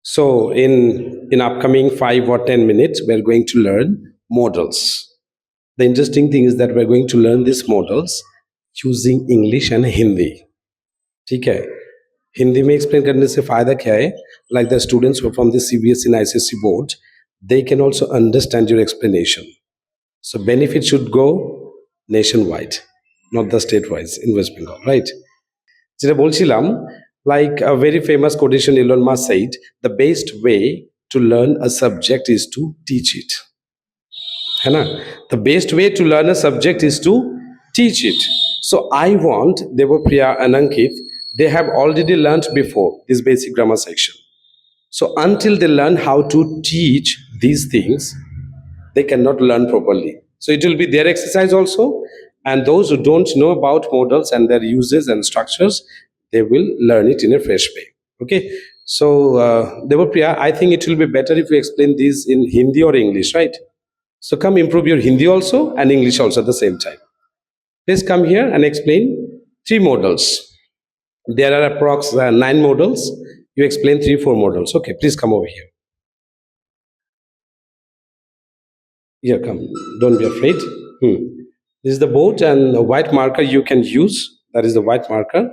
So in upcoming 5 or 10 minutes, we're going to learn modals. The interesting thing is that we're going to learn these modals using English and Hindi. ठीक है. हिंदी में explain करने से फायदा क्या है? Like the students who are from the CBSE and ICSE board, they can also understand your explanation. So benefit should go nationwide, not the state-wise in West Bengal, right? যেটা বলছিলাম, like a very famous quotation Elon Musk said, the best way to learn a subject is to teach it. है ना? The best way to learn a subject is to teach it. So I want Devapriya and Ankit, they have already learned before this basic grammar section. So until they learn how to teach these things, they cannot learn properly. So it will be their exercise also. And those who don't know about modals and their uses and structures, they will learn it in a fresh way. Okay. So, Devapriya, I think it will be better if you explain these in Hindi or English, right? So come improve your Hindi also and English also at the same time. Please come here and explain 3 modals. There are approx 9 modals. You explain 3-4 modals. Okay, please come over here. Here, come. Don't be afraid. This is the board and the white marker you can use. That is the white marker.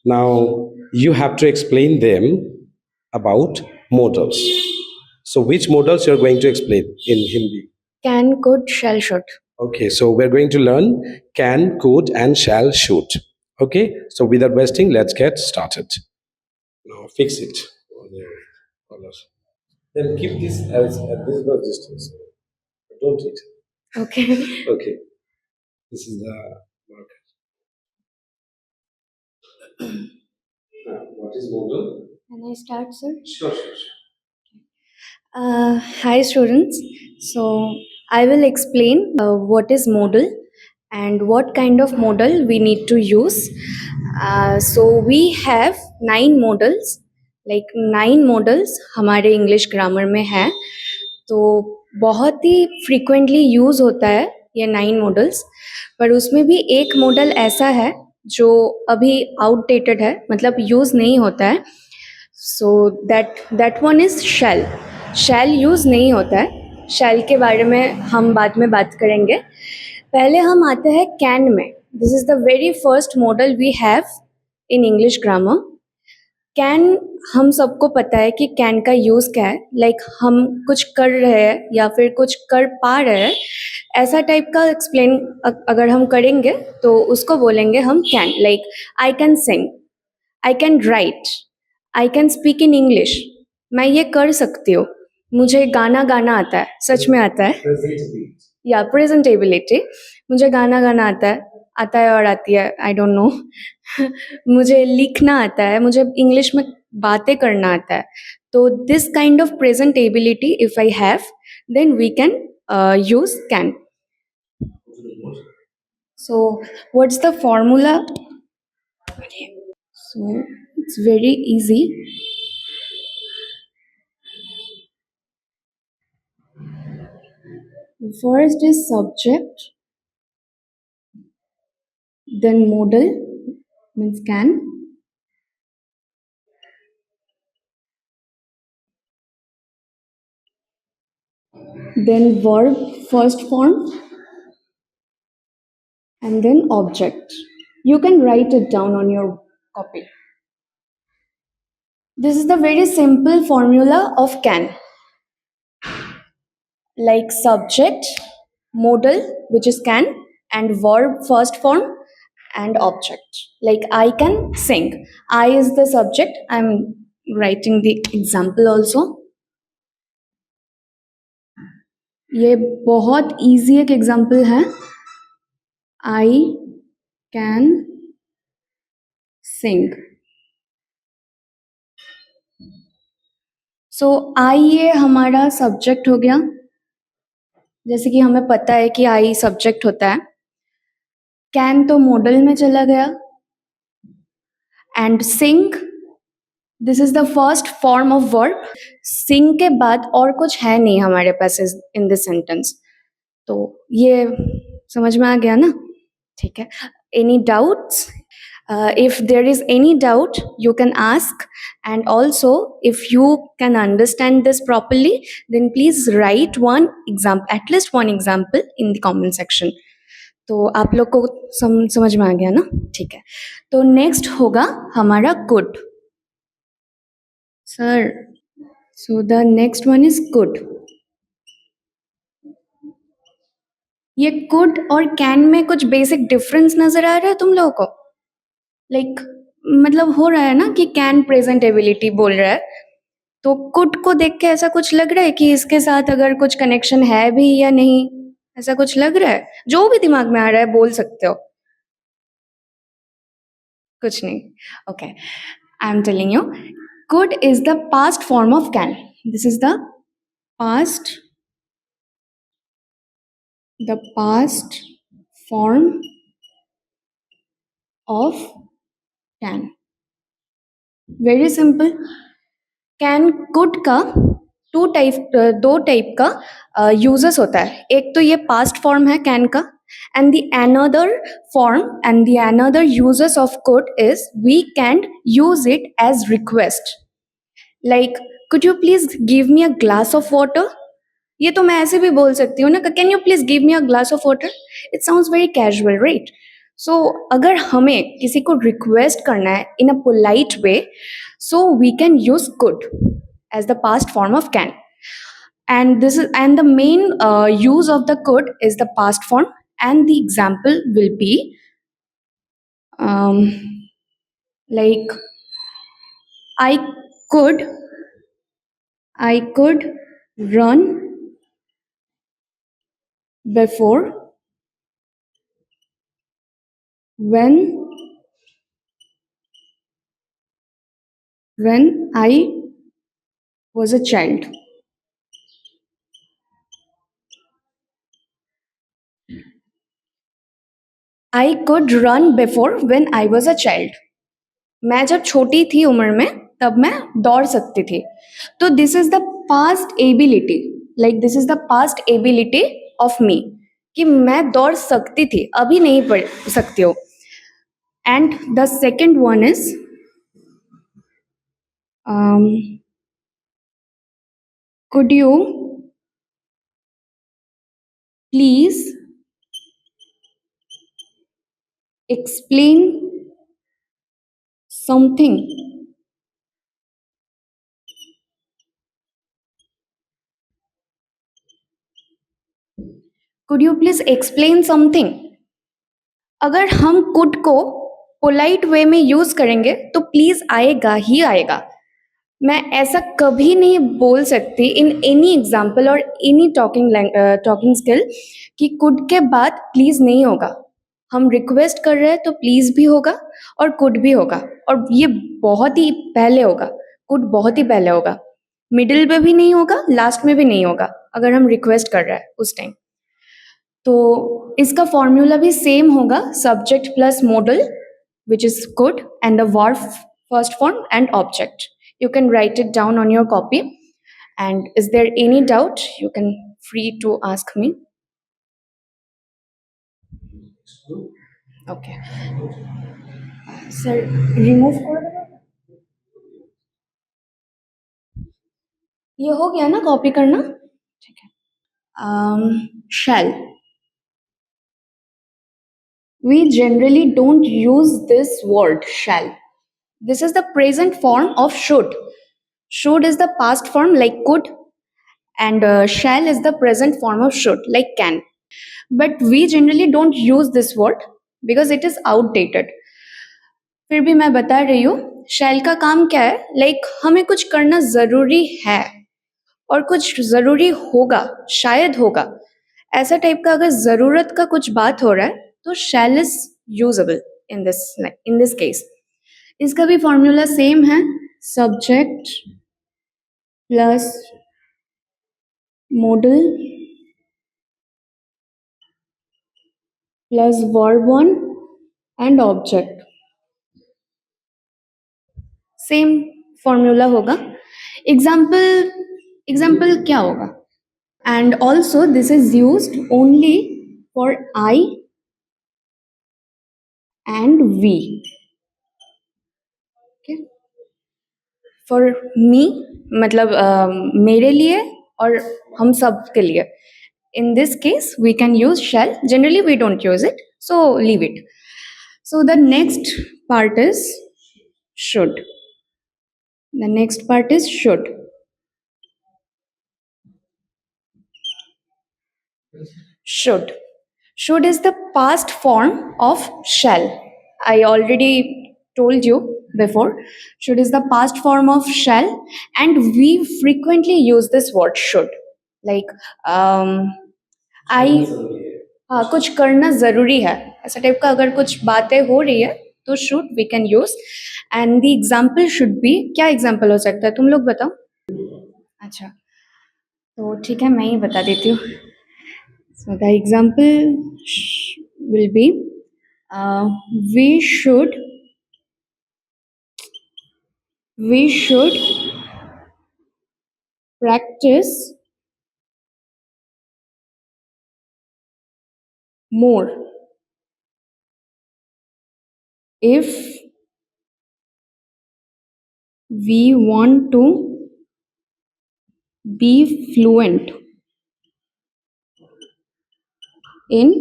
Now you have to explain them about modals. So which modals you are going to explain in Hindi? Can, could, shall, should. Okay, so we're going to learn can, could, and shall, should. Okay, so without wasting, let's get started. Now fix it on your color. Then keep this as at this much distance. Don't hit. Okay. Okay, this is the marker. What is modal? Can I start, sir? Sure, sure, sure. Hi, students. So I will explain what is modal and what kind of modal we need to use. So we have 9 modals, like 9 modals हमारे English grammar में है. तो बहुत ही frequently use होता है ये 9 models, पर उसमें भी एक मॉडल ऐसा है जो अभी आउटडेटेड है, मतलब यूज़ नहीं होता है. So that one is shall. Shall use नहीं होता है. शैल के बारे में हम बाद में बात करेंगे. पहले हम आते हैं कैन में. This is the very first modal we have in English grammar. Can, हम सबको पता है कि कैन का यूज़ क्या है. लाइक हम कुछ कर रहे हैं या फिर कुछ कर पा रहे हैं, ऐसा टाइप का एक्सप्लेन अगर हम करेंगे तो उसको बोलेंगे हम can. Like I can sing, I can write, I can speak in English. मैं ये कर सकती हूँ. मुझे गाना गाना आता है, सच में आता है. या प्रेजेंटेबिलिटी, मुझे गाना गाना आता है और आती है, आई डोंट नो. मुझे लिखना आता है, मुझे इंग्लिश में बातें करना आता है. तो this kind of presentability if I have, then we can use can. So what's the formula? So it's very easy. First is subject, then modal means can, then verb first form, and then object. You can write it down on your copy. This is the very simple formula of can. Like subject, modal, which is can, and verb first form and object. Like I can sing. I is the subject. I'm writing the example also. ये बहुत easy एक example है. I can sing. So I ये हमारा subject हो गया. जैसे कि हमें पता है कि I subject होता है. Can तो modal में चला गया. And sing, this is the first form of verb. Sing के बाद और कुछ है नहीं हमारे पास in this sentence. तो ये समझ में आ गया ना? ठीक है. Any doubts? If there is any doubt, you can ask. And also, if you can understand this properly, then please write one example, at least one example in the comment section. तो आप लोग को समझ में आ गया ना? ठीक है. तो नेक्स्ट होगा हमारा could. Sir, so the next one is could. ये could और can में कुछ बेसिक डिफरेंस नजर आ रहा है तुम लोगों को? लाइक मतलब हो रहा है ना कि कैन प्रेजेंट एबिलिटी बोल रहा है, तो कुड को देख के ऐसा कुछ लग रहा है कि इसके साथ अगर कुछ कनेक्शन है भी या नहीं, ऐसा कुछ लग रहा है? जो भी दिमाग में आ रहा है बोल सकते हो. कुछ नहीं. Okay, I am telling you, could is the past form of can. This is past the past form of can. Very simple. Can could का दो टाइप का यूजेस होता है. एक तो ये पास्ट फॉर्म है कैन का, and the another form and the another uses of could is we can use it as request. Like, could you please give me a glass of water. ये तो मैं ऐसे भी बोल सकती हूँ ना, can you please give me a glass of water. It sounds very casual, right? So अगर हमें किसी को रिक्वेस्ट करना है in a polite way, so we can use could as the past form of can. And the main use of the could is the past form, and the example will be um, like i could I could run before when I was a child. I could run before when I was a child. मैं जब छोटी थी उम्र में तब मैं दौड़ सकती थी. तो this is the past ability, like this is the past ability of me, कि मैं दौड़ सकती थी, अभी नहीं पढ़ सकती हो. And the second one is could you please explain something. Could you please explain something. अगर हम could को पोलाइट वे में यूज करेंगे तो प्लीज आएगा ही आएगा. मैं ऐसा कभी नहीं बोल सकती इन एनी एग्जाम्पल और एनी टॉकिंग स्किल कि कुड के बाद प्लीज नहीं होगा. हम रिक्वेस्ट कर रहे हैं तो प्लीज भी होगा और कुड भी होगा, और ये बहुत ही पहले होगा. कुड बहुत ही पहले होगा, मिडिल में भी नहीं होगा, लास्ट में भी नहीं होगा अगर हम रिक्वेस्ट कर रहे हैं उस टाइम. तो इसका फॉर्मूला भी सेम होगा, subject plus model which is could and the verb first form and object. You can write it down on your copy. And is there any doubt? You can free to ask me. Okay. Sir, remove कर दो. ये हो गया ना copy करना? ठीक है. Shall. We generally don't use this word shall. This is the present form of should. Should is the past form like could, and shall is the present form of should like can. But we generally don't use this word because it is outdated. फिर भी मैं बता रही हूँ, shall का काम क्या है? Like हमें कुछ करना जरूरी है और कुछ जरूरी होगा, शायद होगा, ऐसा टाइप का अगर जरूरत का कुछ बात हो रहा है तो shall is usable in this case. इसका भी फॉर्मूला सेम है, subject plus modal plus verb one and object. Same formula होगा. एग्जाम्पल क्या होगा? And also this is used only for I and we. for me मतलब मेरे लिए और हम सब के लिए. In this case we can use shall. Generally we don't use it, so leave it. So the next part is should. The next part is should. Should. Should is the past form of shall. I already told you before. Should is the past form of shall, and we frequently use this word should. Like, I हाँ कुछ करना ज़रूरी है ऐसा type का अगर कुछ बातें हो रही है तो should we can use and the example should be क्या एग्जाम्पल हो सकता है तुम लोग बताओ. अच्छा तो ठीक है मैं ही बता देती हूँ. So the example will be we should practice more if we want to be fluent in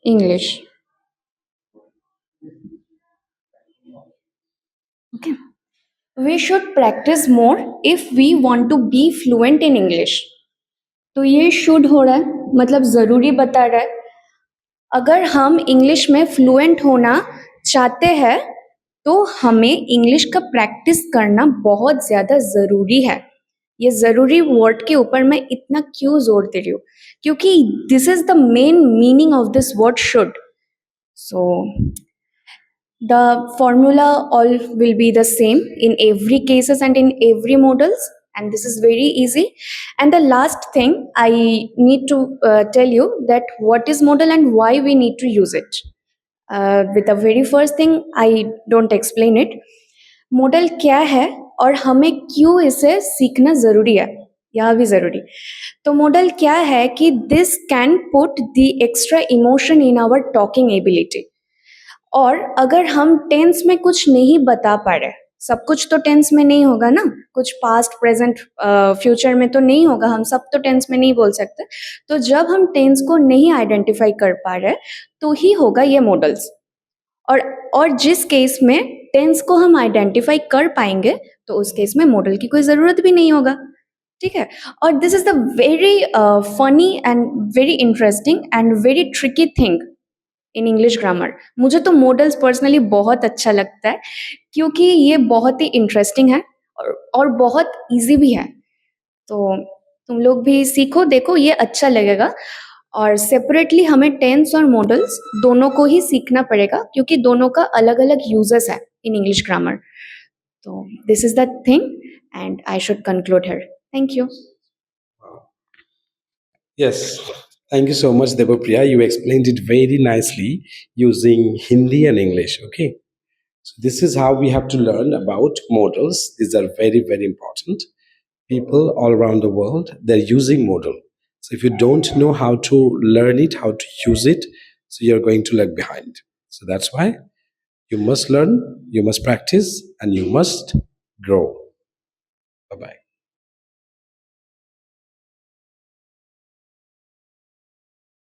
English. Okay. We should practice more if we want to be fluent in English. तो ये शुड हो रहा है मतलब ज़रूरी बता रहा है. अगर हम इंग्लिश में फ्लुएंट होना चाहते हैं तो हमें इंग्लिश का प्रैक्टिस करना बहुत ज़्यादा ज़रूरी है. ये ज़रूरी वर्ड के ऊपर मैं इतना क्यों जोर दे रही हूँ क्योंकि this is the main meaning of this word should. So the formula all will be the same in every cases and in every models, and this is very easy. And the last thing I need to tell you that what is model and why we need to use it. With the very first thing I don't explain it. Model क्या है और हमें क्यों इसे सीखना ज़रूरी है यह भी ज़रूरी. तो मॉडल क्या है कि this can put the extra emotion in our talking ability. और अगर हम टेंस में कुछ नहीं बता पा रहे सब कुछ तो टेंस में नहीं होगा ना कुछ पास्ट प्रेजेंट फ्यूचर में तो नहीं होगा हम सब तो टेंस में नहीं बोल सकते. तो जब हम टेंस को नहीं आइडेंटिफाई कर पा रहे तो ही होगा ये मॉडल्स. और जिस केस में टेंस को हम आइडेंटिफाई कर पाएंगे तो उस केस में मॉडल की कोई ज़रूरत भी नहीं होगा. ठीक है. और this is the very funny and very interesting and very tricky thing in English grammar. मुझे तो मॉडल्स पर्सनली बहुत अच्छा लगता है क्योंकि ये बहुत ही इंटरेस्टिंग है और बहुत इजी भी है. तो तुम लोग भी सीखो देखो ये अच्छा लगेगा. और सेपरेटली हमें टेंस और मॉडल्स दोनों को ही सीखना पड़ेगा क्योंकि दोनों का अलग अलग यूजेस है इन इंग्लिश ग्रामर. तो this is the thing and I should conclude here. Thank you. Yes, thank you so much, Devapriya. You explained it very nicely using Hindi and English. Okay, so this is how we have to learn about modals. These are very, very important. People all around the world, they're using modal. So if you don't know how to learn it, how to use it, so you're going to lag behind. So that's why you must learn, you must practice, and you must grow. Bye bye.